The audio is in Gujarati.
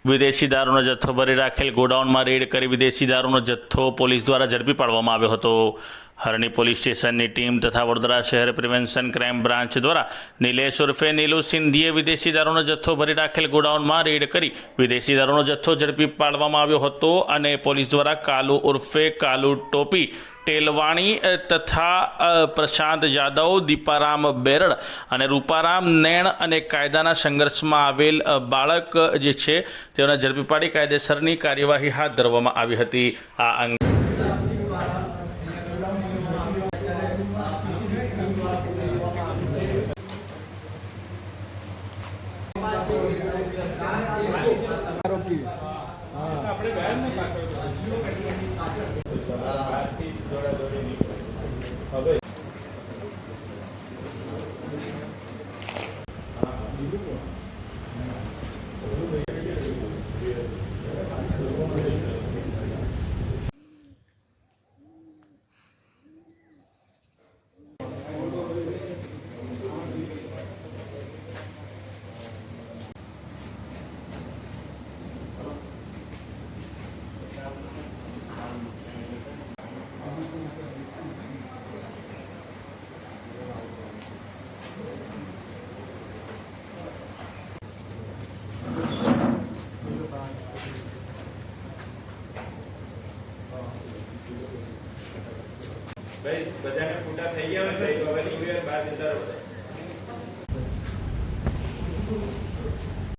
વિદેશી દારૂનો જથ્થો ભરી રાખેલ ગોડાઉનમાં રેડ કરી વિદેશી દારૂનો જથ્થો પોલીસ દ્વારા ઝડપી પાડવામાં આવ્યો હતો। હરણી પોલીસ સ્ટેશનની ટીમ તથા વડોદરા શહેર પ્રિવેન્શન ક્રાઇમ બ્રાન્ચ દ્વારા નિલેશ ઉર્ફે નીલુ સિંધીએ વિદેશી દારૂનો જથ્થો ભરી રાખેલ ગોડાઉનમાં રેડ કરી વિદેશી દારૂનો જથ્થો ઝડપી પાડવામાં આવ્યો હતો અને પોલીસ દ્વારા કાલુ ઉર્ફે કાલુ ટોપી ટેલવાણી તથા પ્રશાંત જાદવ, દીપારામ બેરડ અને રૂપારામ નૈણ અને કાયદાના સંઘર્ષમાં આવેલ બાળક જે છે તેઓને ઝડપી પાડી કાયદેસરની કાર્યવાહી હાથ ધરવામાં આવી હતી। આ અંગે ભાઈ બધાને ફૂટા થઈ ગયા હોય ભાઈ તો હવે નીકળ્યા બહાર જતા રહો।